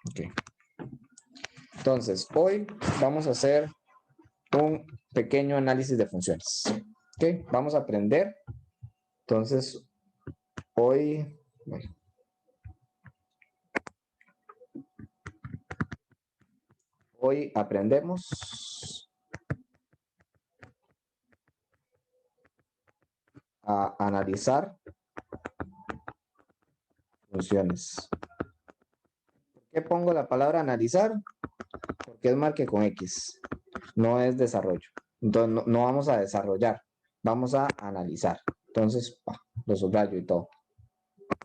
Ok. Entonces, hoy vamos a hacer un pequeño análisis de funciones. Ok, vamos a aprender. Entonces, hoy... Bueno, hoy aprendemos a analizar funciones. ¿Por qué pongo la palabra analizar? Porque es marque con X, no es desarrollo. Entonces no vamos a desarrollar, vamos a analizar. Entonces, lo subrayo y todo.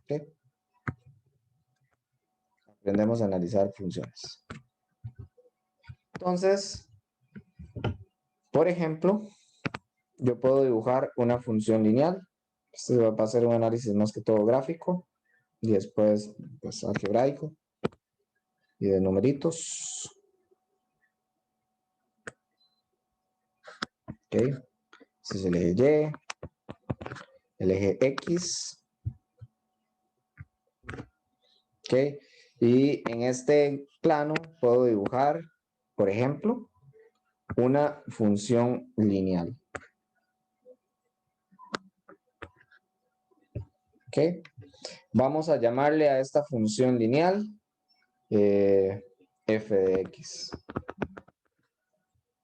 ¿Okay? Aprendemos a analizar funciones. Entonces, por ejemplo, yo puedo dibujar una función lineal. Este va a ser un análisis más que todo gráfico y después pues algebraico y de numeritos. Ok, este es el eje Y, el eje X. Ok, y en este plano puedo dibujar, por ejemplo, una función lineal. Ok, vamos a llamarle a esta función lineal f de x.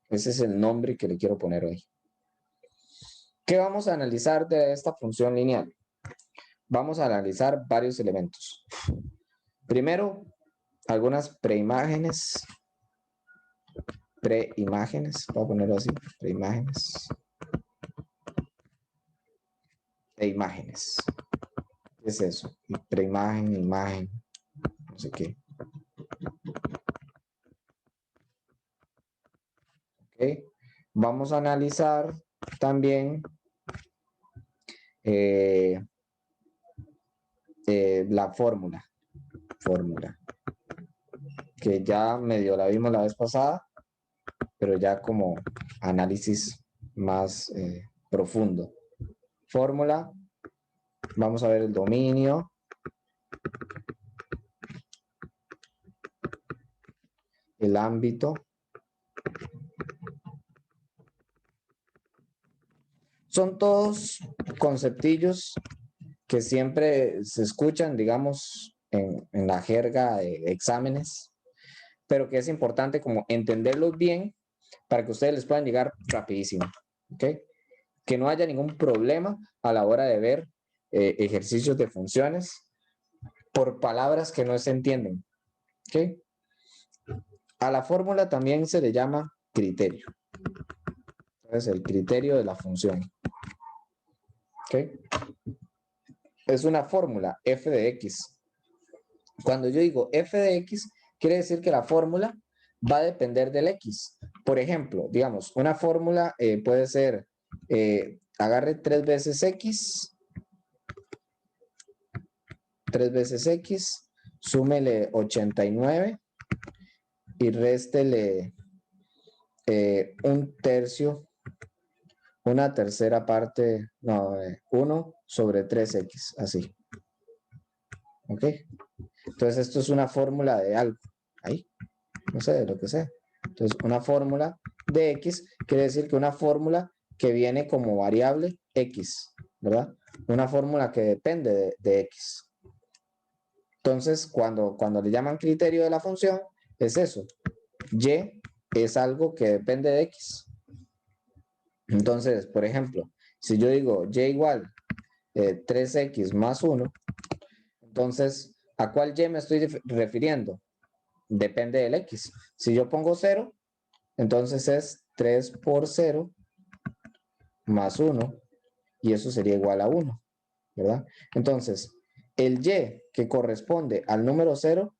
Ese es el nombre que le quiero poner hoy. ¿Qué vamos a analizar de esta función lineal? Vamos a analizar varios elementos. Primero, algunas preimágenes. Voy a ponerlo así, preimágenes. E imágenes. ¿Qué es eso? Preimagen, imagen, no sé qué. Ok. Vamos a analizar también la fórmula, que ya medio la vimos la vez pasada, pero ya como análisis más profundo. Fórmula, vamos a ver el dominio, el ámbito. Son todos conceptillos que siempre se escuchan, digamos, en la jerga de exámenes, pero que es importante como entenderlos bien para que ustedes les puedan llegar rapidísimo, ¿ok? Que no haya ningún problema a la hora de ver ejercicios de funciones por palabras que no se entienden, ¿ok? A la fórmula también se le llama criterio. Entonces, el criterio de la función, ¿ok? Es una fórmula f de x. Cuando yo digo f de x, quiere decir que la fórmula va a depender del x. Por ejemplo, digamos, una fórmula puede ser, agarre 3 veces x, súmele 89 y réstele un tercio, una tercera parte, no, 1 sobre 3x, así. ¿Ok? Entonces esto es una fórmula de algo, ahí, no sé, de lo que sea. Entonces una fórmula de x quiere decir que una fórmula que viene como variable x, ¿verdad? Una fórmula que depende de x. Entonces cuando le llaman criterio de la función, es eso. Y es algo que depende de x. Entonces, por ejemplo, si yo digo y igual 3x más 1, entonces, ¿a cuál y me estoy refiriendo? Depende del x. Si yo pongo 0, entonces es 3 por 0 más 1, y eso sería igual a 1, ¿verdad? Entonces, el y que corresponde al número 0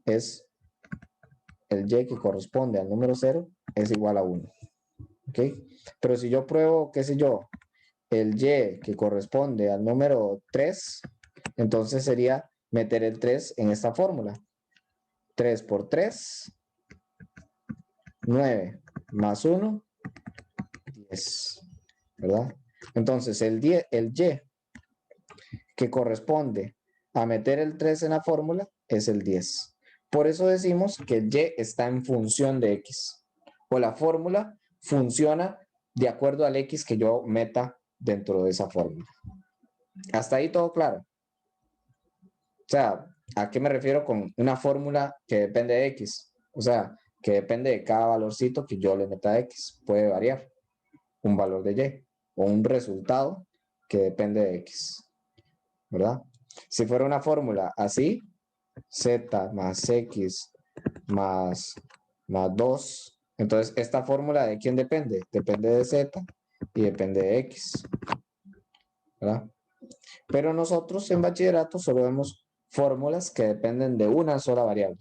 es el y que corresponde al número 0 es igual a 1. ¿Ok? Pero si yo pruebo, qué sé yo, el y que corresponde al número 3, entonces sería meter el 3 en esta fórmula. 3 por 3, 9 más 1, 10, ¿verdad? Entonces el y que corresponde a meter el 3 en la fórmula es el 10. Por eso decimos que y está en función de x. O la fórmula funciona de acuerdo al x que yo meta dentro de esa fórmula. Hasta ahí todo claro. O sea, ¿a qué me refiero con una fórmula que depende de x? O sea, que depende de cada valorcito que yo le meta a x. Puede variar un valor de y o un resultado que depende de x, ¿verdad? Si fuera una fórmula así, z más x más 2, entonces esta fórmula ¿de quién depende? Depende de z y depende de x, ¿verdad? Pero nosotros en bachillerato solo vemos fórmulas que dependen de una sola variable,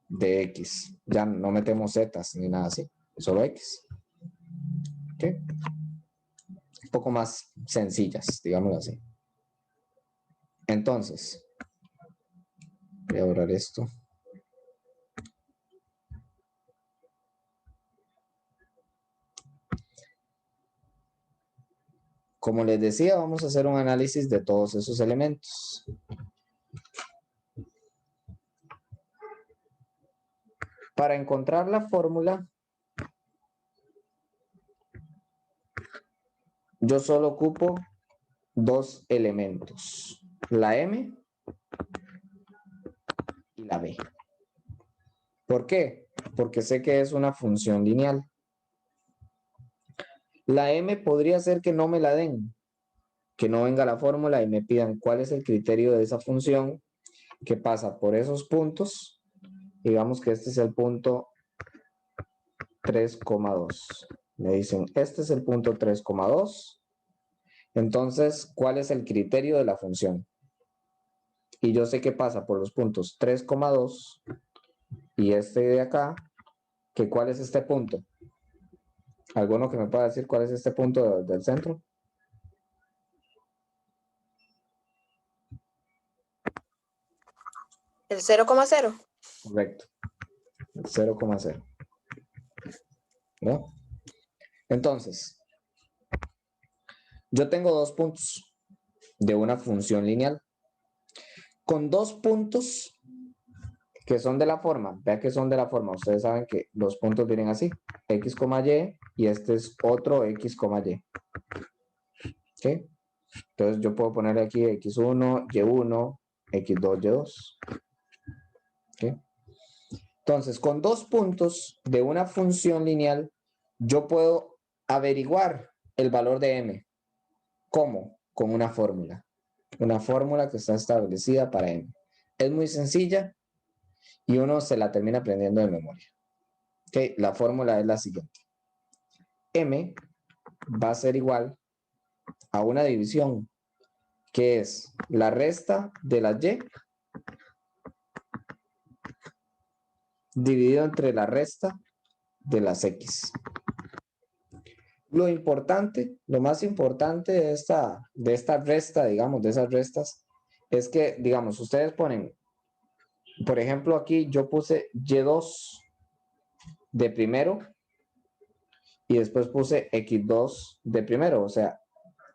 de x. Ya no metemos z ni nada así, solo x. ¿Ok? Un poco más sencillas, digámoslo así. Entonces, voy a borrar esto. Como les decía, vamos a hacer un análisis de todos esos elementos. Para encontrar la fórmula, yo solo ocupo dos elementos, la m y la b. ¿Por qué? Porque sé que es una función lineal. La m podría ser que no me la den, que no venga la fórmula y me pidan cuál es el criterio de esa función que pasa por esos puntos. Digamos que este es el punto 3,2. Me dicen, este es el punto 3,2. Entonces, ¿cuál es el criterio de la función? Y yo sé que pasa por los puntos 3,2 y este de acá, que ¿cuál es este punto? ¿Alguno que me pueda decir cuál es este punto del centro? El 0,0. Correcto. 0,0. ¿No? Entonces, yo tengo dos puntos de una función lineal. Con dos puntos que son de la forma, vean que son de la forma, ustedes saben que los puntos vienen así, x, y este es otro x, y. ¿Ok? Entonces yo puedo poner aquí x1, y1, x2, y2. ¿Ok? Entonces, con dos puntos de una función lineal, yo puedo averiguar el valor de m. ¿Cómo? Con una fórmula. Una fórmula que está establecida para m. Es muy sencilla y uno se la termina aprendiendo de memoria. ¿Ok? La fórmula es la siguiente. M va a ser igual a una división, que es la resta de la y dividido entre la resta de las x. Lo importante, lo más importante de esta resta, digamos, de esas restas, es que, digamos, ustedes ponen, por ejemplo, aquí yo puse y2 de primero y después puse x2 de primero, o sea,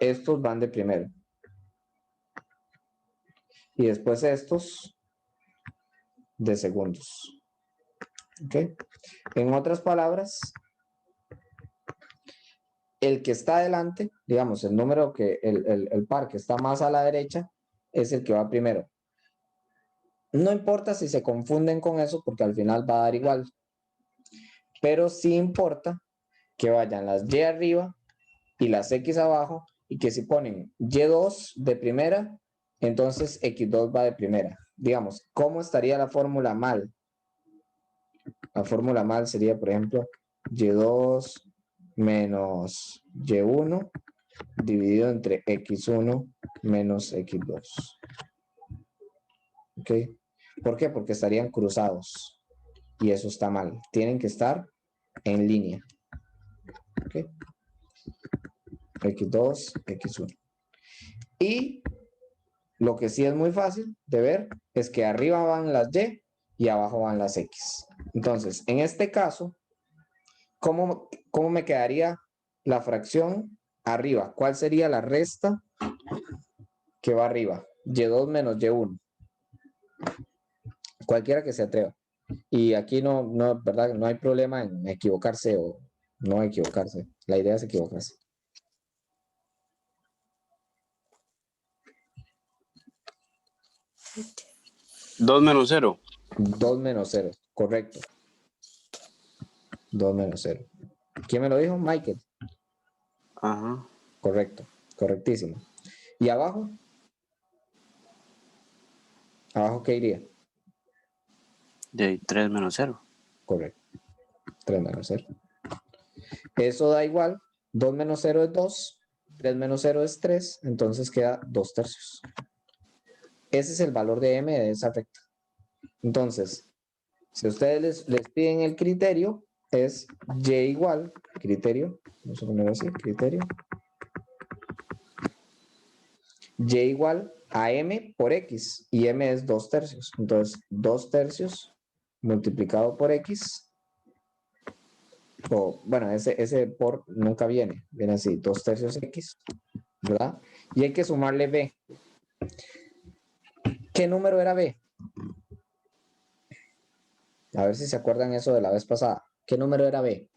estos van de primero. Y después estos de segundos. ¿Ok? En otras palabras, el que está adelante, digamos, el número que, el par que está más a la derecha, es el que va primero. No importa si se confunden con eso, porque al final va a dar igual. Pero sí importa que vayan las y arriba y las x abajo, y que si ponen y2 de primera, entonces x2 va de primera. Digamos, ¿cómo estaría la fórmula mal? La fórmula mal sería, por ejemplo, y2 menos y1 dividido entre x1 menos x2. ¿Ok? ¿Por qué? Porque estarían cruzados. Y eso está mal. Tienen que estar en línea. ¿Ok? x2, x1. Y lo que sí es muy fácil de ver es que arriba van las y abajo van las x. Entonces, en este caso, ¿cómo me quedaría la fracción arriba? ¿Cuál sería la resta que va arriba? y2 menos y1. Cualquiera que se atreva. Y aquí ¿verdad? No hay problema en equivocarse o no equivocarse. La idea es equivocarse. 2 menos 0. 2 menos 0, correcto. 2 menos 0. ¿Quién me lo dijo? Michael. Ajá. Correcto, correctísimo. ¿Y abajo? ¿Abajo qué iría? De 3 menos 0. Correcto. 3 menos 0. Eso da igual. 2 menos 0 es 2. 3 menos 0 es 3. Entonces queda 2 tercios. Ese es el valor de m de esa recta. Entonces, si ustedes les piden el criterio, es y igual, criterio, vamos a poner así, criterio, y igual a m por x, y m es 2 tercios. Entonces, 2 tercios multiplicado por x, o bueno, ese por nunca viene así, 2 tercios x, ¿verdad? Y hay que sumarle b. ¿Qué número era b? A ver si se acuerdan eso de la vez pasada. ¿Qué número era b?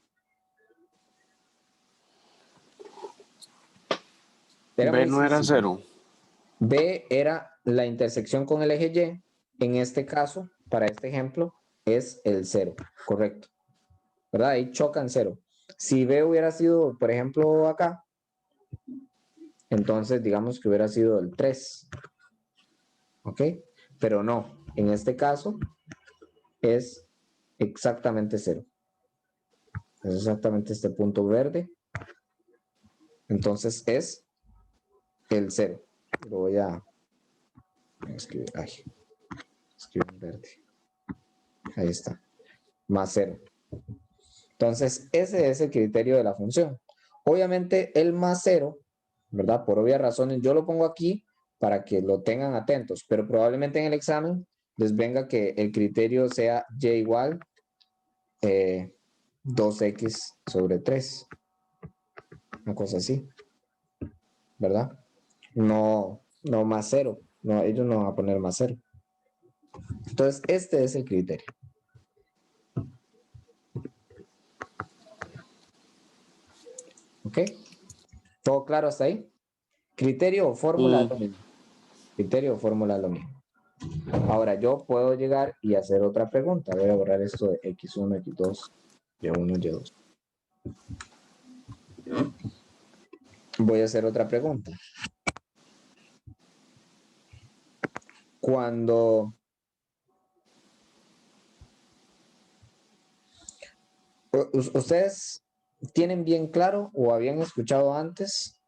Era B muy no era sencillo. 0. B era la intersección con el eje Y. En este caso, para este ejemplo, es el 0, correcto. ¿Verdad? Ahí chocan 0. Si B hubiera sido, por ejemplo, acá, entonces digamos que hubiera sido el 3. ¿Ok? Pero no, en este caso es exactamente 0. Es exactamente este punto verde. Entonces es el 0. Lo voy a escribir. Ay, escribir en verde. Ahí está. Más 0. Entonces, ese es el criterio de la función. Obviamente, el más 0, ¿verdad? Por obvias razones, yo lo pongo aquí para que lo tengan atentos, pero probablemente en el examen les venga que el criterio sea y igual 2x sobre 3. Una cosa así, ¿verdad? No más 0. No, ellos no van a poner más 0. Entonces, este es el criterio. ¿Ok? ¿Todo claro hasta ahí? Criterio o fórmula es lo mismo. Criterio o fórmula es lo mismo. Ahora yo puedo llegar y hacer otra pregunta. Voy a borrar esto de x1, x2, y1, y2. Voy a hacer otra pregunta. Cuando ustedes tienen bien claro o habían escuchado antes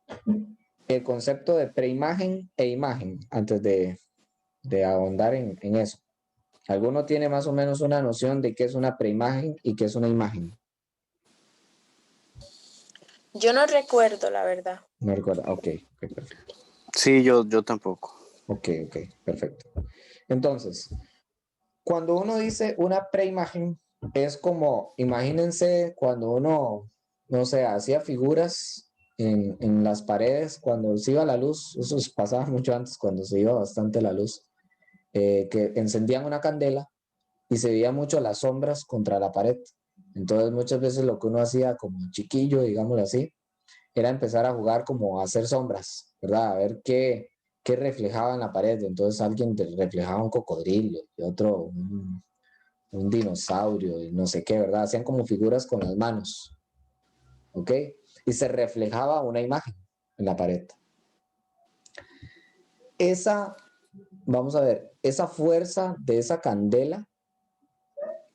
el concepto de preimagen e imagen antes de ahondar en eso. ¿Alguno tiene más o menos una noción de qué es una preimagen y qué es una imagen? Yo no recuerdo, la verdad. No recuerdo. Ok, perfecto. Sí, yo tampoco. Ok, perfecto. Entonces, cuando uno dice una preimagen, es como, imagínense cuando uno, no sé, hacía figuras en las paredes, cuando se iba la luz, eso pasaba mucho antes, cuando se iba bastante la luz, que encendían una candela y se veía mucho las sombras contra la pared. Entonces muchas veces lo que uno hacía como chiquillo, digámoslo así, era empezar a jugar como a hacer sombras, ¿verdad? A ver qué reflejaba en la pared. Entonces alguien reflejaba un cocodrilo y otro un dinosaurio y no sé qué, ¿verdad? Hacían como figuras con las manos, ¿ok? Y se reflejaba una imagen en la pared. Vamos a ver, esa fuerza de esa candela,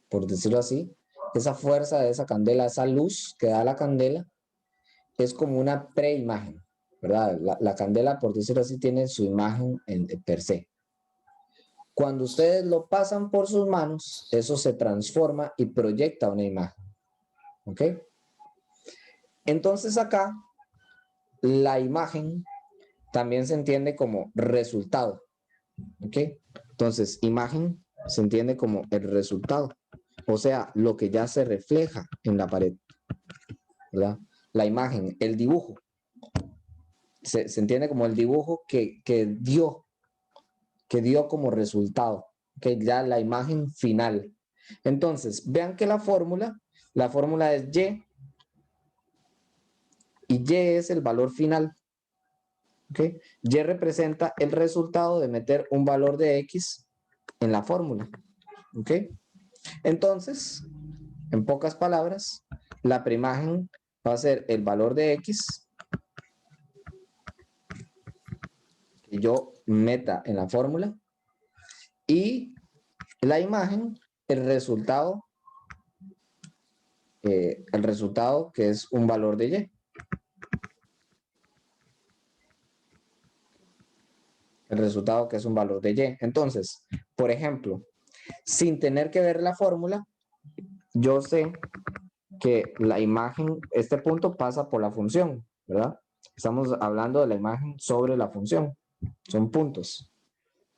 por decirlo así, esa fuerza de esa candela, esa luz que da la candela, es como una preimagen, ¿verdad? La candela, por decirlo así, tiene su imagen per se. Cuando ustedes lo pasan por sus manos, eso se transforma y proyecta una imagen, ¿ok? Entonces acá, la imagen también se entiende como resultado, ¿ok? Entonces, imagen se entiende como el resultado, o sea, lo que ya se refleja en la pared, ¿verdad? La imagen, el dibujo, se entiende como el dibujo que dio como resultado, que ya la imagen final. Entonces, vean que la fórmula es Y, y Y es el valor final. ¿Okay? Y representa el resultado de meter un valor de X en la fórmula. ¿Ok? Entonces, en pocas palabras, la preimagen va a ser el valor de X que yo meta en la fórmula y la imagen, el resultado que es un valor de Y. El resultado que es un valor de Y. Entonces, por ejemplo, sin tener que ver la fórmula, yo sé que la imagen, este punto pasa por la función, ¿verdad? Estamos hablando de la imagen sobre la función. Son puntos.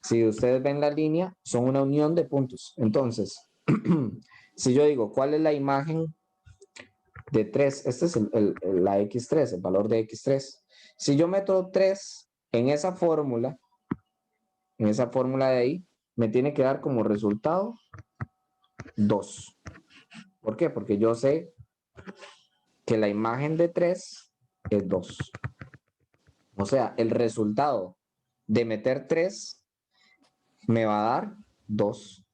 Si ustedes ven la línea, son una unión de puntos. Entonces, si yo digo, ¿cuál es la imagen de 3? Este es la X3, el valor de X3. Si yo meto 3 en esa fórmula de ahí, me tiene que dar como resultado 2. ¿Por qué? Porque yo sé que la imagen de 3 es 2. O sea, el resultado de meter 3 me va a dar 2.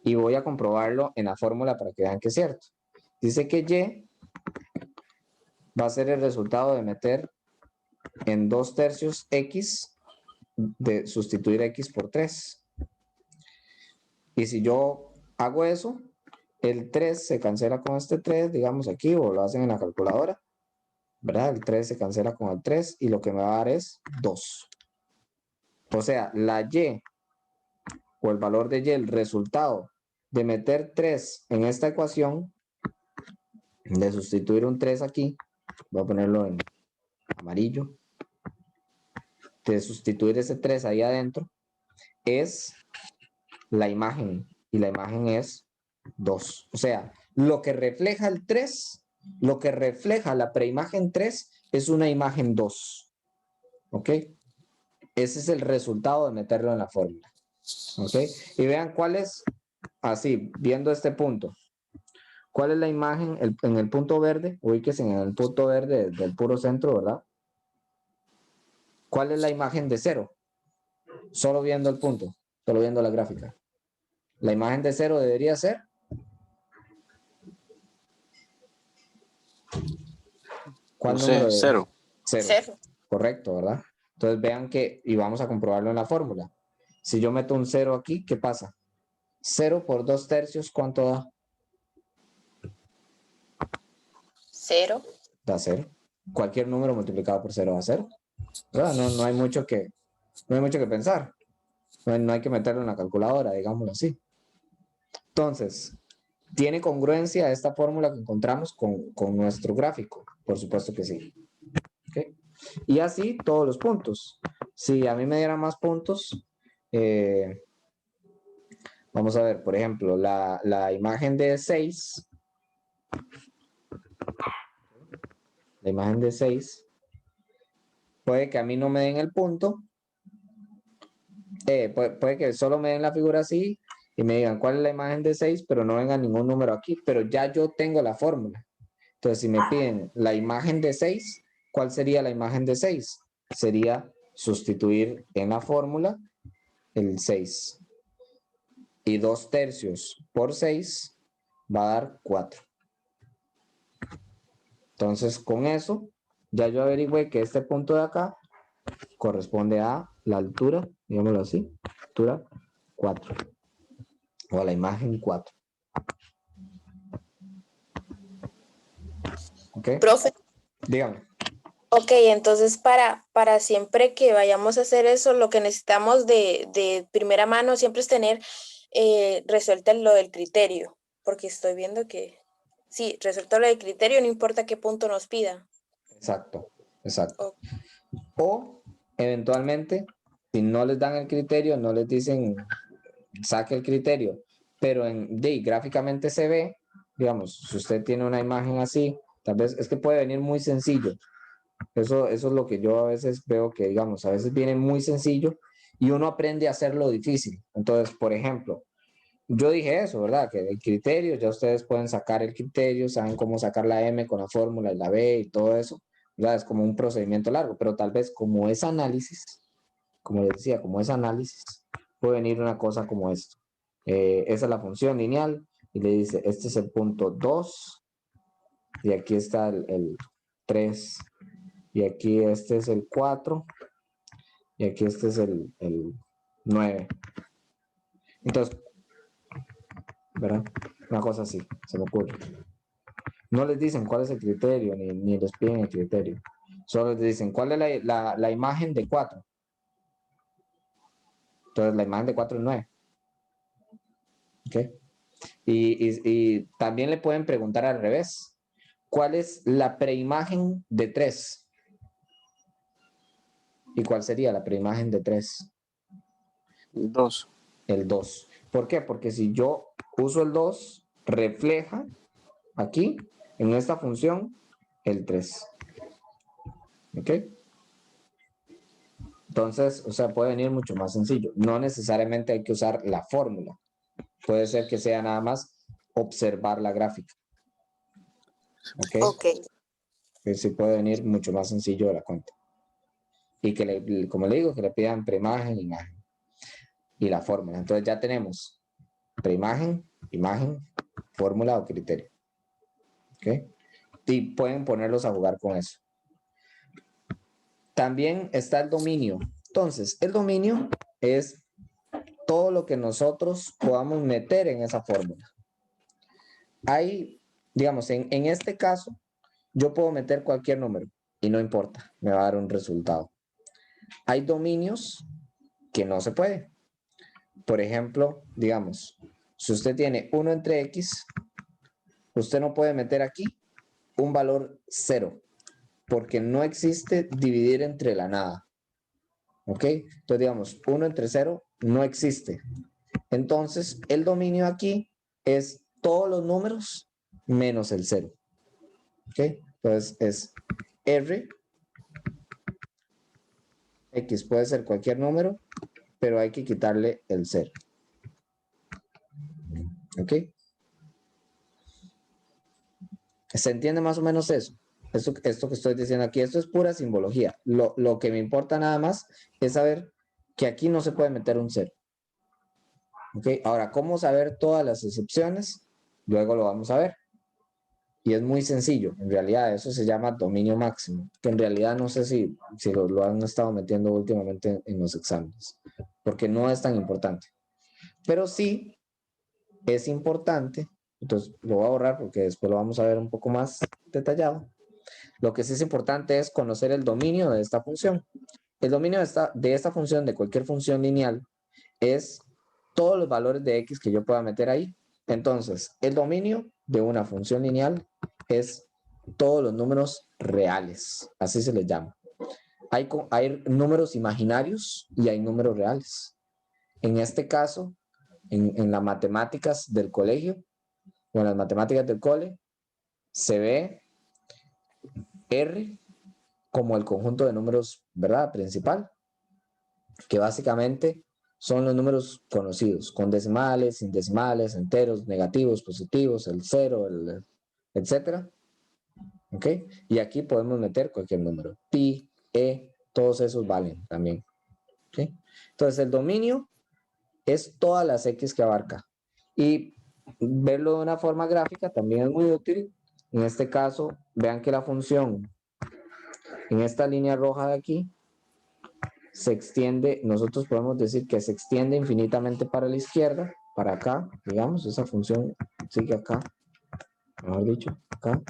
Y voy a comprobarlo en la fórmula para que vean que es cierto. Dice que Y va a ser el resultado de meter en 2/3 X, de sustituir X por 3. Y si yo hago eso, el 3 se cancela con este 3, digamos aquí, o lo hacen en la calculadora, ¿verdad? El 3 se cancela con el 3 y lo que me va a dar es 2. O sea, la Y o el valor de Y, el resultado de meter 3 en esta ecuación, de sustituir un 3 aquí, voy a ponerlo en amarillo, de sustituir ese 3 ahí adentro, es la imagen, y la imagen es 2. O sea, lo que refleja el 3, lo que refleja la preimagen 3 es una imagen 2. ¿Ok? Ese es el resultado de meterlo en la fórmula. ¿Ok? Y vean cuál es, así, viendo este punto. ¿Cuál es la imagen en el punto verde? Ubíquese en el punto verde del puro centro, ¿verdad? ¿Cuál es la imagen de 0? Solo viendo el punto, solo viendo la gráfica. La imagen de 0 debería ser ¿cuál No sé, número de 0. 0? 0. Correcto, ¿verdad? Entonces vean que, y vamos a comprobarlo en la fórmula. Si yo meto un 0 aquí, ¿qué pasa? 0 por 2/3, ¿cuánto da? 0. Da 0. Cualquier número multiplicado por 0 da 0. ¿Verdad? No hay mucho que pensar. No hay que meterlo en la calculadora, digámoslo así. Entonces, ¿tiene congruencia esta fórmula que encontramos con nuestro gráfico? Por supuesto que sí. ¿Okay? Y así todos los puntos. Si a mí me dieran más puntos, vamos a ver, por ejemplo, la imagen de 6. La imagen de 6. Puede que a mí no me den el punto. Puede que solo me den la figura así y me digan cuál es la imagen de 6, pero no venga ningún número aquí. Pero ya yo tengo la fórmula. Entonces, si me piden la imagen de 6, ¿cuál sería la imagen de 6? Sería sustituir en la fórmula el 6. Y 2/3 por 6 va a dar 4. Entonces, con eso, ya yo averigüé que este punto de acá corresponde a la altura, digámoslo así, altura 4. O a la imagen 4. ¿Ok? Profe, Dígame. ok, entonces para siempre que vayamos a hacer eso, lo que necesitamos de primera mano siempre es tener resuelto lo del criterio, porque estoy viendo que sí, resuelto lo del criterio, no importa qué punto nos pida. Exacto, exacto. Ok. O, eventualmente, si no les dan el criterio, no les dicen saque el criterio, pero gráficamente se ve, digamos, si usted tiene una imagen así, tal vez es que puede venir muy sencillo. Eso es lo que yo a veces veo que, digamos, a veces viene muy sencillo y uno aprende a hacerlo difícil. Entonces, por ejemplo, yo dije eso, ¿verdad? Que el criterio, ya ustedes pueden sacar el criterio, saben cómo sacar la M con la fórmula y la B y todo eso, ¿verdad? Es como un procedimiento largo, pero tal vez como es análisis, como les decía, como es análisis, puede venir una cosa como esto. Esa es la función lineal y le dice, este es el punto 2 y aquí está el 3 y aquí este es el 4 y aquí este es el 9. Entonces, ¿verdad? Una cosa así, se me ocurre. No les dicen cuál es el criterio, ni les piden el criterio. Solo les dicen cuál es la imagen de 4. Entonces, la imagen de 4 es 9. ¿Ok? Y también le pueden preguntar al revés. ¿Cuál es la preimagen de 3? ¿Y cuál sería la preimagen de 3? 2. El 2. ¿Por qué? Porque si yo uso el 2, refleja aquí, en esta función, el 3. ¿Ok? Entonces, o sea, puede venir mucho más sencillo. No necesariamente hay que usar la fórmula. Puede ser que sea nada más observar la gráfica. ¿Ok? Ok. Sí puede venir mucho más sencillo de la cuenta. Y que, como le digo, que le pidan preimagen, imagen. Y la fórmula. Entonces ya tenemos preimagen, imagen, fórmula o criterio. ¿Ok? Y pueden ponerlos a jugar con eso. También está el dominio. Entonces, el dominio es todo lo que nosotros podamos meter en esa fórmula. Hay, digamos, en este caso, yo puedo meter cualquier número y no importa, me va a dar un resultado. Hay dominios que no se puede. Por ejemplo, digamos, si usted tiene 1 entre x, usted no puede meter aquí un valor 0, porque no existe dividir entre la nada. ¿Ok? Entonces, digamos, 1 entre 0 no existe. Entonces, el dominio aquí es todos los números menos el 0. ¿Ok? Entonces, es R. X puede ser cualquier número, pero hay que quitarle el 0. ¿Ok? ¿Se entiende más o menos eso? Esto que estoy diciendo aquí, esto es pura simbología. Lo que me importa nada más es saber que aquí no se puede meter un 0. ¿Ok? Ahora, ¿cómo saber todas las excepciones? Luego lo vamos a ver. Y es muy sencillo. En realidad, eso se llama dominio máximo. Que en realidad no sé si lo han estado metiendo últimamente en los exámenes. Porque no es tan importante. Pero sí es importante. Entonces lo voy a borrar porque después lo vamos a ver un poco más detallado. Lo que sí es importante es conocer el dominio de esta función. El dominio de esta función, de cualquier función lineal, es todos los valores de x que yo pueda meter ahí. Entonces, el dominio de una función lineal es todos los números reales, así se les llama. Hay números imaginarios y hay números reales. En este caso, en las matemáticas del colegio, o en las matemáticas del cole, se ve R como el conjunto de números, ¿verdad? Principal, que básicamente son los números conocidos, con decimales, sin decimales, enteros, negativos, positivos, el 0, etcétera. ¿Ok? Y aquí podemos meter cualquier número. Pi, todos esos valen también. ¿Ok? Entonces el dominio es todas las X que abarca. Y verlo de una forma gráfica también es muy útil. En este caso, vean que la función en esta línea roja de aquí se extiende, nosotros podemos decir que se extiende infinitamente para la izquierda, para acá, digamos, esa función sigue acá, mejor dicho, acá.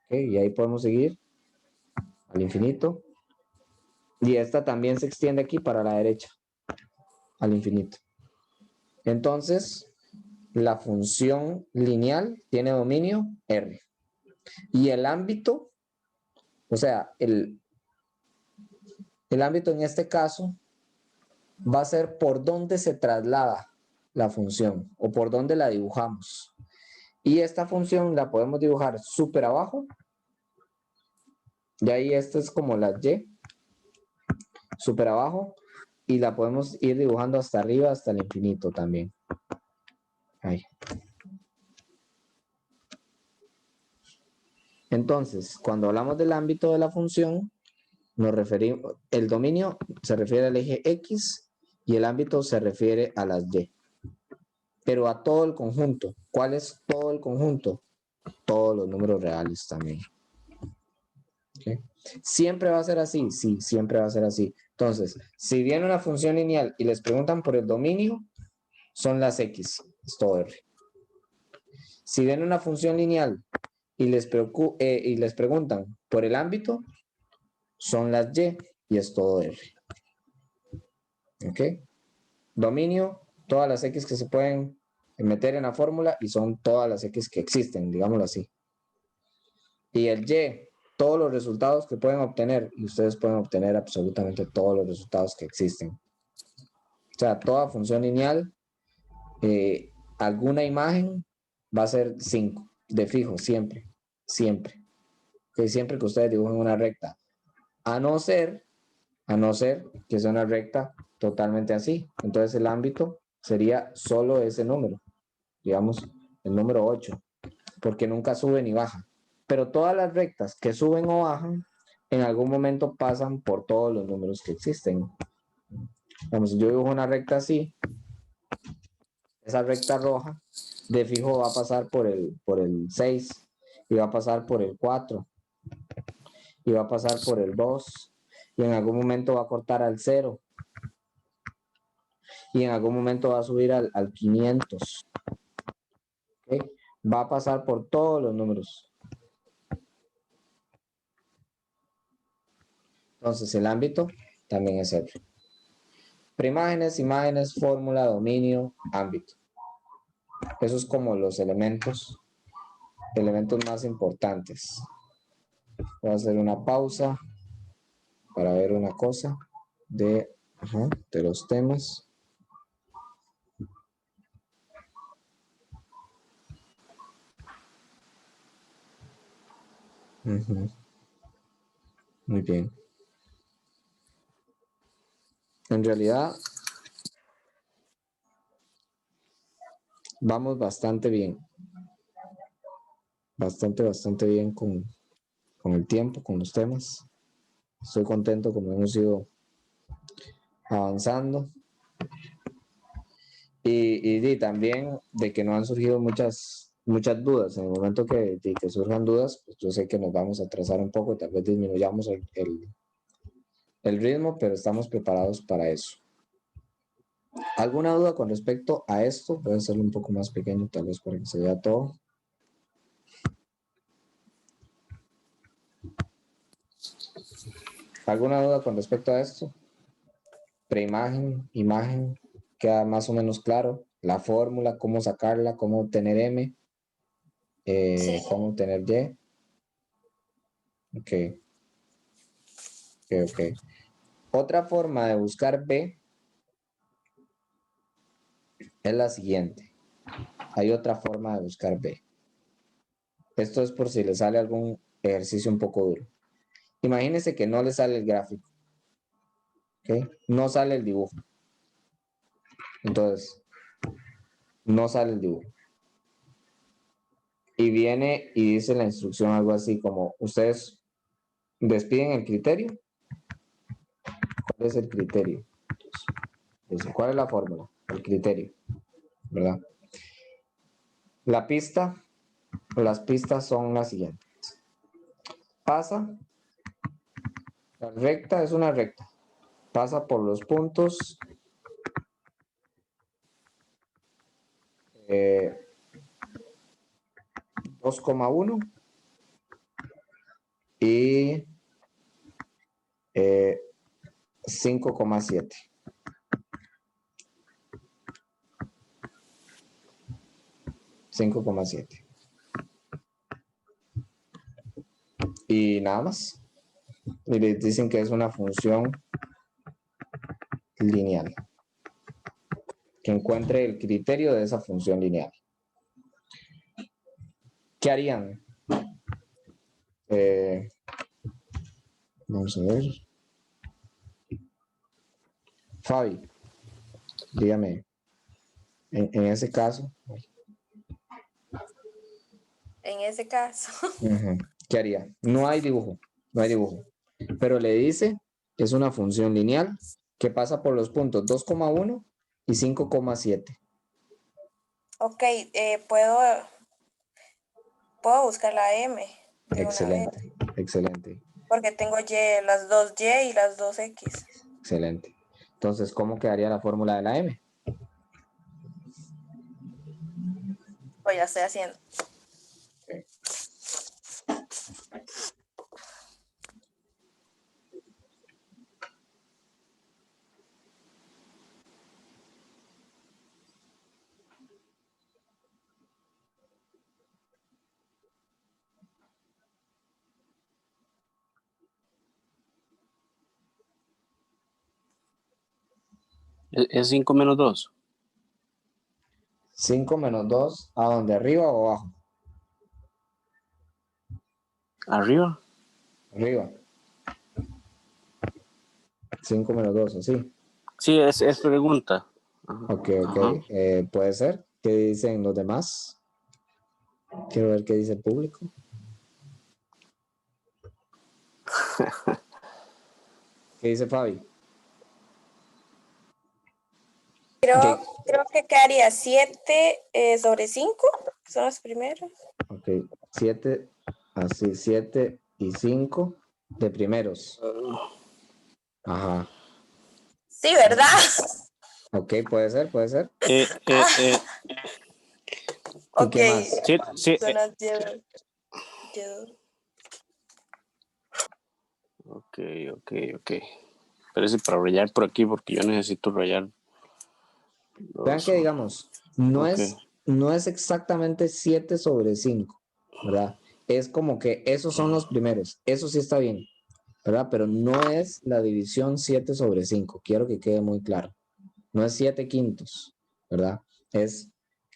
Okay, y ahí podemos seguir al infinito. Y esta también se extiende aquí para la derecha, al infinito. Entonces, la función lineal tiene dominio R. Y el ámbito, o sea, el ámbito en este caso va a ser por dónde se traslada la función o por dónde la dibujamos. Y esta función la podemos dibujar súper abajo. Y ahí esta es como la Y, súper abajo. Y la podemos ir dibujando hasta arriba, hasta el infinito también. Ahí. Entonces, cuando hablamos del ámbito de la función, nos referimos, el dominio se refiere al eje X y el ámbito se refiere a las Y. Pero a todo el conjunto. ¿Cuál es todo el conjunto? Todos los números reales también. ¿Okay? ¿Siempre va a ser así? Sí, siempre va a ser así. Entonces, si viene una función lineal y les preguntan por el dominio, son las X, es todo R. Si viene una función lineal y les preguntan por el ámbito, son las Y es todo R. ¿Ok? Dominio, todas las X que se pueden meter en la fórmula y son todas las X que existen, digámoslo así. Y el Y, todos los resultados que pueden obtener, y ustedes pueden obtener absolutamente todos los resultados que existen. O sea, toda función lineal, alguna imagen va a ser 5, de fijo, siempre, siempre. Que siempre que ustedes dibujen una recta, a no ser que sea una recta totalmente así. Entonces el ámbito sería solo ese número, digamos, el número 8, porque nunca sube ni baja. Pero todas las rectas que suben o bajan, en algún momento pasan por todos los números que existen. Vamos, si yo dibujo una recta así, esa recta roja, de fijo va a pasar por el 6, y va a pasar por el 4, y va a pasar por el 2, y en algún momento va a cortar al 0, y en algún momento va a subir al 500. ¿Okay? Va a pasar por todos los números. Entonces el ámbito también es R. Preimágenes, imágenes, fórmula, dominio, ámbito. Esos como los elementos más importantes. Voy a hacer una pausa para ver una cosa de los temas. Muy bien. En realidad, vamos bastante bien. Bastante bien con el tiempo, con los temas. Estoy contento como hemos ido avanzando. Y también de que no han surgido muchas dudas. En el momento que surjan dudas, pues yo sé que nos vamos a atrasar un poco y tal vez disminuyamos el ritmo, pero estamos preparados para eso. ¿Alguna duda con respecto a esto? Voy a hacerlo un poco más pequeño, tal vez para que se vea todo. ¿Alguna duda con respecto a esto? Preimagen, imagen, queda más o menos claro. La fórmula, cómo sacarla, cómo obtener M, Sí. cómo obtener Y. Ok. Otra forma de buscar B es la siguiente. Hay otra forma de buscar B. Esto es por si le sale algún ejercicio un poco duro. Imagínense que no le sale el gráfico. ¿Okay? No sale el dibujo. Entonces, no sale el dibujo. Y viene y dice la instrucción algo así como, ustedes despiden el criterio. ¿Cuál es el criterio? Entonces, ¿cuál es la fórmula? El criterio, ¿verdad? La pista, las pistas son las siguientes. Pasa, la recta es una recta. Pasa por los puntos 2,1 y 5,7. 5,7. Y nada más. Y les dicen que es una función lineal. Que encuentre el criterio de esa función lineal. ¿Qué harían? Vamos a ver. Fabi, dígame, en ese caso, en ese caso. Ujú. ¿Qué haría? No hay dibujo, no hay dibujo. Pero le dice que es una función lineal que pasa por los puntos 2,1 y 5,7. Ok, puedo buscar la M de una vez, Excelente, excelente, porque tengo las dos Y y las dos X. excelente. Entonces, ¿cómo quedaría la fórmula de la M? Pues ya estoy haciendo. Es 5 menos 2. 5 menos 2, ¿a dónde? ¿Arriba o abajo? Arriba. Arriba. 5 menos 2, así. Sí, es pregunta. Ajá. Ok, ok. Ajá. Puede ser. ¿Qué dicen los demás? Quiero ver qué dice el público. ¿Qué dice Fabi? Creo, Ok, creo que quedaría 7 sobre 5, que son los primeros. ok. 7, así, 7 y 5 de primeros. Ajá. Sí, ¿verdad? Ok, puede ser, puede ser. Eh, eh, eh, ¿Y Ok, qué más? sí, sí, son las Y. ok, ok, ok. Pero es para rayar por aquí porque yo necesito rayar Vean dos. que digamos, no Ok. es, no es exactamente 7 sobre 5, ¿verdad? Es como que esos son los primeros. Eso sí está bien, ¿verdad? Pero no es la división 7 sobre 5. Quiero que quede muy claro. No es 7 quintos, ¿verdad? Es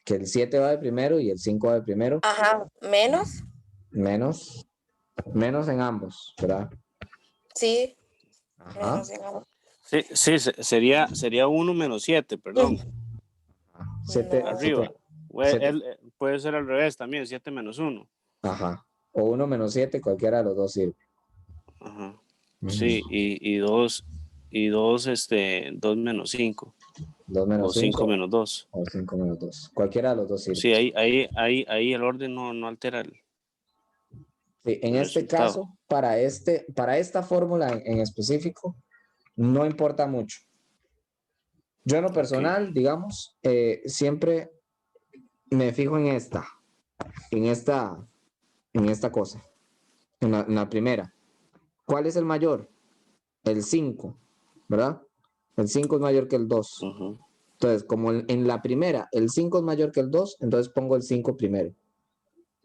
que el 7 va de primero y el 5 va de primero, Ajá, menos. menos, menos en ambos, ¿verdad? Sí, Ajá. menos en ambos. Sí, sí, sería 1 menos 7, perdón. 7, No. Arriba. Siete. Puede ser al revés también, 7 menos 1. Ajá. O 1 menos 7, cualquiera de los dos sirve. Ajá. Ujú. Sí, y 2, 2 menos 5. 2 O menos 5 5 menos 2. o 5 menos 2. Cualquiera de los dos sirve. Sí, ahí el orden no altera Sí, en el este resultado. caso, para esta fórmula en específico, no importa mucho. Yo en lo Ok. personal, digamos, siempre me fijo en esta, en esta cosa, en la primera. ¿Cuál es el mayor? El 5, ¿verdad? El 5 es mayor que el 2. Ujú. Entonces, como en la primera el 5 es mayor que el 2, entonces pongo el 5 primero.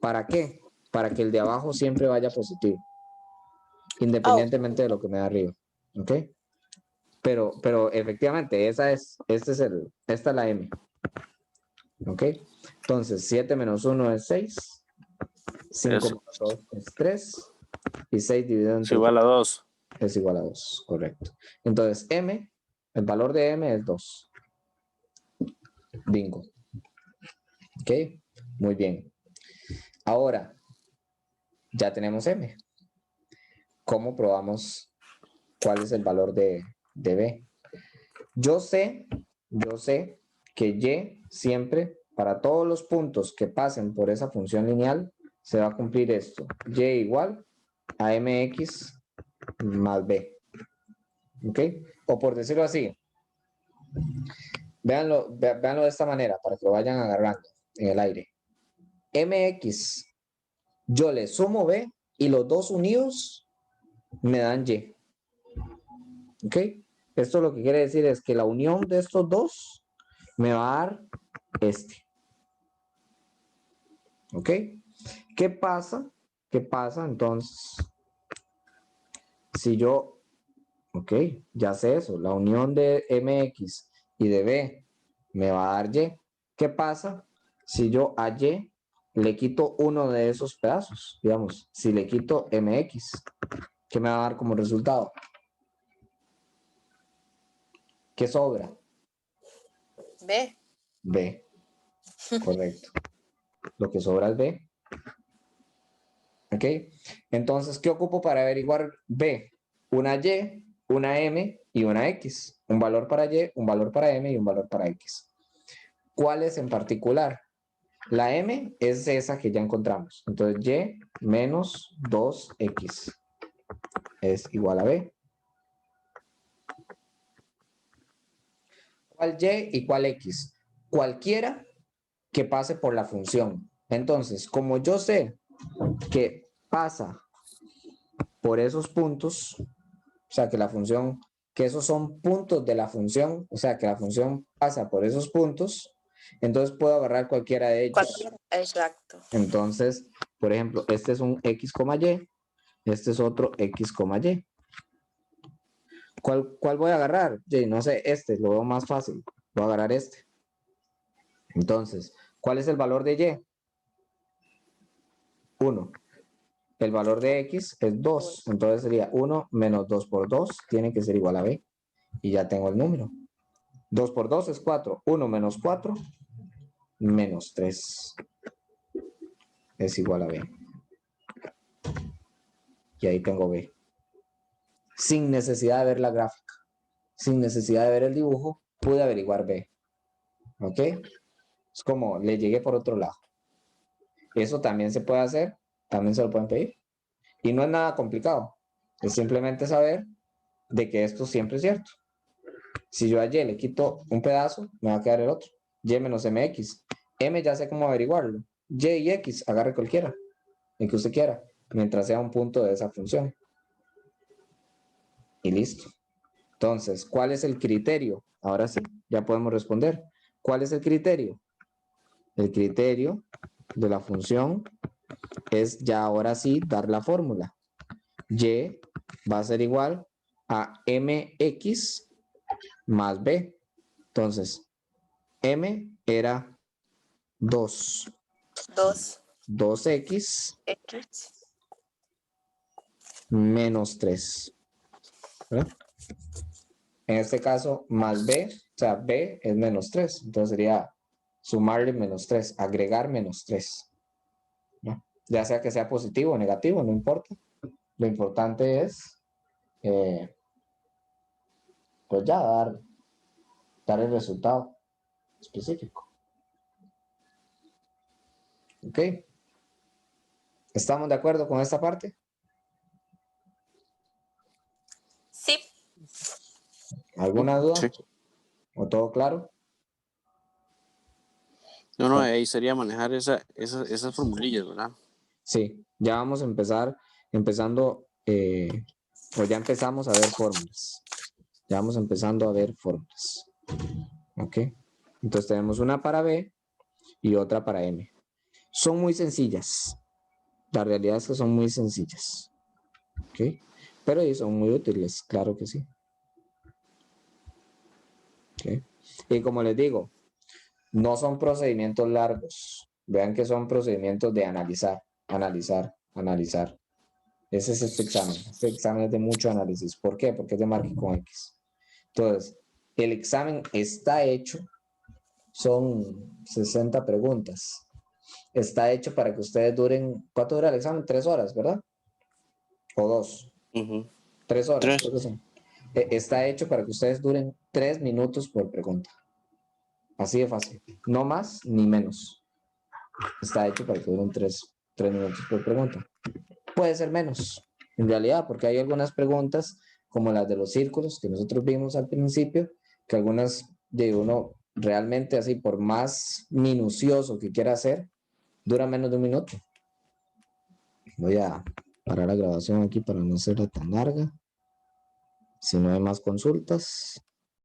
¿Para qué? Para que el de abajo siempre vaya positivo, Oh, independientemente de lo que me da arriba. ¿Ok? Pero efectivamente, esta es la M. ¿Ok? Entonces, 7 menos 1 es 6, 5 Eso. menos 2 es 3, y 6 dividido Es entre igual a 3 2. es igual a 2, correcto. Entonces, M, el valor de M es 2. Bingo. ¿Ok? Muy bien. Ahora, ya tenemos M. ¿Cómo probamos cuál es el valor de B? Yo sé que Y siempre, para todos los puntos que pasen por esa función lineal, se va a cumplir esto. Y igual a mx más b. ¿Ok? O por decirlo así, véanlo de esta manera para que lo vayan agarrando en el aire. Mx, yo le sumo b y los dos unidos me dan y. ¿Ok? Esto lo que quiere decir es que la unión de estos dos me va a dar este. ¿Ok? ¿Qué pasa? ¿Qué pasa entonces si yo, ok, ya sé eso, la unión de mx y de b me va a dar y? ¿Qué pasa si yo a y le quito uno de esos pedazos? Digamos, si le quito mx, ¿qué me va a dar como resultado? ¿Qué sobra? B. B, correcto. Lo que sobra es b. ¿Ok? Entonces, ¿qué ocupo para averiguar B? Una Y, una M y una X. Un valor para Y, un valor para M y un valor para X. ¿Cuáles en particular? La M es esa que ya encontramos. Entonces, Y menos 2X es igual a B. ¿Cuál Y y cuál X? Cualquiera que pase por la función. Entonces, como yo sé que pasa por esos puntos, o sea, que la función, que esos son puntos de la función, o sea, que la función pasa por esos puntos, entonces puedo agarrar cualquiera de ellos. Cualquiera. Exacto. Entonces, por ejemplo, este es un X, Y, este es otro X, Y. ¿Cuál voy a agarrar? No sé, este, lo veo más fácil. Voy a agarrar este. Entonces, ¿cuál es el valor de Y? 1. El valor de X es 2. Entonces sería 1 menos 2 por 2 tiene que ser igual a B. Y ya tengo el número. 2 por 2 es 4. 1 menos 4 menos 3 es igual a B. Y ahí tengo B. Sin necesidad de ver la gráfica, sin necesidad de ver el dibujo, pude averiguar B. ¿Ok? Es como le llegué por otro lado. Eso también se puede hacer, también se lo pueden pedir. Y no es nada complicado. Es simplemente saber de que esto siempre es cierto. Si yo a Y le quito un pedazo, me va a quedar el otro. Y menos MX. M ya sé cómo averiguarlo. Y y X, agarre cualquiera, el que usted quiera, mientras sea un punto de esa función. Y listo. Entonces, ¿cuál es el criterio? Ahora sí, ya podemos responder. ¿Cuál es el criterio? El criterio de la función es ya ahora sí dar la fórmula. Y va a ser igual a mx más b. Entonces, m era 2. 2. 2x X. menos 3. ¿Verdad? En este caso, más b, o sea, b es menos 3. Entonces sería sumarle menos 3, agregar menos 3. ¿No? Ya sea que sea positivo o negativo, no importa. Lo importante es, pues ya, dar el resultado específico. ¿Ok? ¿Estamos de acuerdo con esta parte? Sí. ¿Alguna duda? Sí. ¿O todo claro? No, ahí sería manejar esas formulillas, ¿verdad? Sí, ya vamos a empezando, o ya empezamos a ver fórmulas. Ya vamos empezando a ver fórmulas. ¿Ok? Entonces tenemos una para B y otra para M. Son muy sencillas. La realidad es que son muy sencillas. ¿Ok? Pero son muy útiles, claro que sí. ¿Ok? Y como les digo, no son procedimientos largos. Vean que son procedimientos de analizar, analizar, analizar. Ese es este examen. Este examen es de mucho análisis. ¿Por qué? Porque es de marca con X. Entonces, el examen está hecho. Son 60 preguntas. Está hecho para que ustedes duren. ¿Cuánto dura el examen? 3 horas, ¿verdad? O 2. 3 horas, 3. creo que son. Está hecho para que ustedes duren 3 minutos por pregunta. Así de fácil. No más ni menos. Está hecho para que duren 3 minutos por pregunta. Puede ser menos, en realidad, porque hay algunas preguntas, como las de los círculos que nosotros vimos al principio, que algunas de uno realmente así, por más minucioso que quiera hacer, dura menos de un minuto. Voy a parar la grabación aquí para no hacerla tan larga. Si no hay más consultas.